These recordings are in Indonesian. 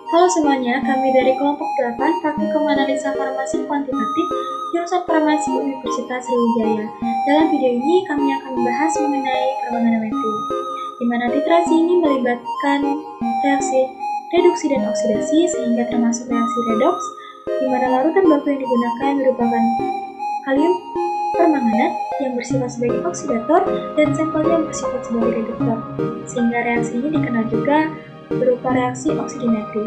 Halo semuanya, kami dari kelompok 8 Praktikum Analisa Farmasi Kuantitatif jurusan Farmasi Universitas Sriwijaya. Dalam video ini kami akan membahas mengenai permanganometri, di mana titrasi ini melibatkan reaksi reduksi dan oksidasi sehingga termasuk reaksi redoks, di mana larutan baku yang digunakan merupakan kalium permanganat yang bersifat sebagai oksidator dan sampelnya bersifat sebagai reduktor, sehingga reaksi ini dikenal juga berupa reaksi oksidimetri.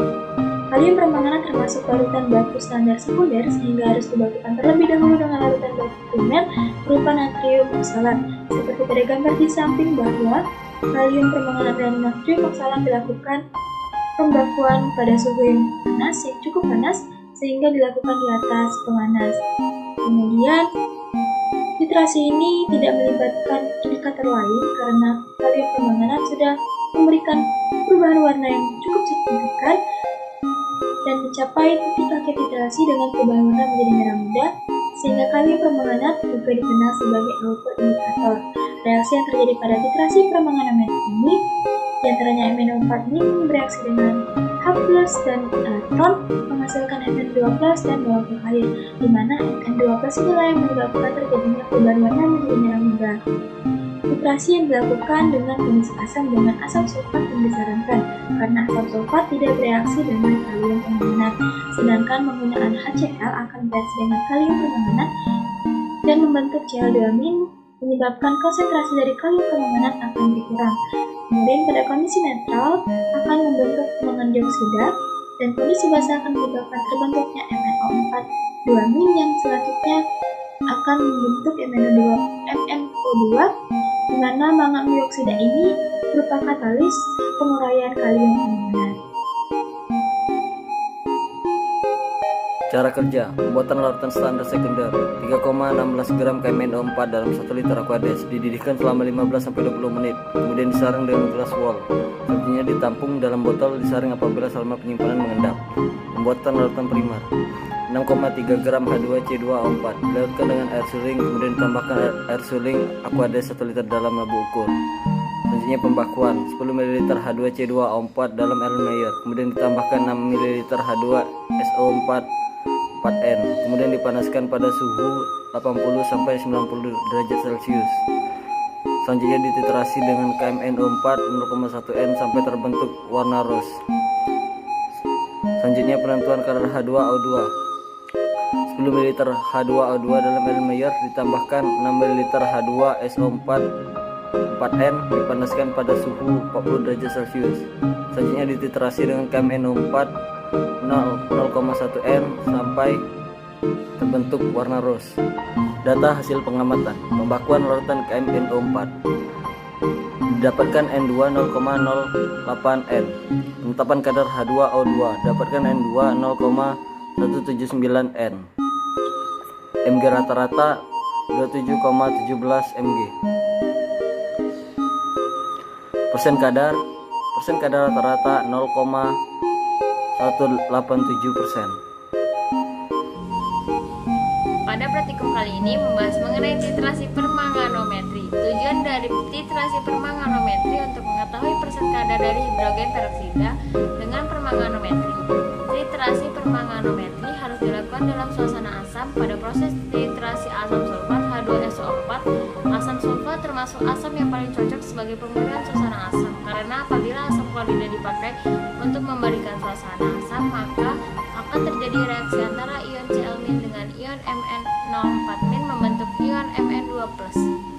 Kalium permanganat termasuk larutan baku standar sekunder sehingga harus dibakukan terlebih dahulu dengan larutan baku primer berupa natrium oksalat. Seperti pada gambar di samping bahwa kalium permanganat dan natrium oksalat dilakukan pembakuan pada suhu yang cukup panas sehingga dilakukan di atas pemanas. Kemudian titrasi ini tidak melibatkan indikator lain karena kalium permanganat sudah memberikan perubahan warna yang cukup signifikan dan mencapai titik akhir titrasi dengan perubahan warna menjadi merah muda, sehingga kalium permanganat juga dikenal sebagai output indikator. Reaksi yang terjadi pada titrasi permanganometri ini diantaranya MnO4 ini bereaksi dengan H+ dan elektron menghasilkan Mn2+ dan molekul air, di mana Mn2+ inilah yang menyebabkan terjadinya perubahan warna menjadi merah muda. Titrasi yang dilakukan dengan kondisi asam dengan asam sulfat yang disarankan karena asam sulfat tidak bereaksi dengan kalium permanganat, sedangkan penggunaan HCl akan bereaksi dengan kalium permanganat dan membentuk Cl2- menyebabkan konsentrasi dari kalium permanganat akan berkurang. Kemudian pada kondisi netral akan membentuk mangan dioksida dan kondisi basa akan menyebabkan terbentuknya MnO4 yang selanjutnya akan membentuk MnO2 di mana mangan dioksida ini berupa katalis penguraian kalium permanganat. Cara kerja, pembuatan larutan standar sekunder 3,16 gram KMNO4 dalam 1 liter Aquades, dididihkan selama 15-20 menit, kemudian disaring dengan gelas wall. Selanjutnya ditampung dalam botol, disaring apabila selama penyimpanan mengendap. Pembuatan larutan primer 6,3 gram H2C2O4, dilarutkan dengan air suling, kemudian ditambahkan air suling Aquades 1 liter dalam labu ukur. Selanjutnya pembakuan 10 ml H2C2O4 dalam Erlenmeyer, kemudian ditambahkan 6 ml H2SO4 4N, kemudian dipanaskan pada suhu 80-90 derajat Celcius. Selanjutnya dititrasi dengan KMNO4 0,1 N sampai terbentuk warna rose. Selanjutnya penentuan kadar H2O2 10 ml H2O2 dalam Erlenmeyer, ditambahkan 6 ml H2SO4 4N, dipanaskan pada suhu 40 derajat Celcius. Selanjutnya dititrasi dengan KMNO4 0,1 N sampai terbentuk warna rose. Data hasil pengamatan pembakuan larutan KMNO4, didapatkan N2 0,08 N. Penetapan kadar H2O2, dapatkan N2 0,179 N. Mg rata-rata 27,17 Mg. Persen kadar rata-rata 0,187%. Pada praktikum kali ini membahas mengenai titrasi permanganometri. Tujuan dari titrasi permanganometri untuk mengetahui persen kadar dari hidrogen peroksida dengan permanganometri. Titrasi permanganometri harus dilakukan dalam suasana asam. Pada proses titrasi asam sulfat H2SO4, asam sulfat termasuk asam yang paling cocok sebagai pemberian suasana asam, karena apabila asam klorida dipakai untuk memberikan suasana asam, maka akan terjadi reaksi antara ion Cl- dengan ion Mn04- membentuk ion Mn2+.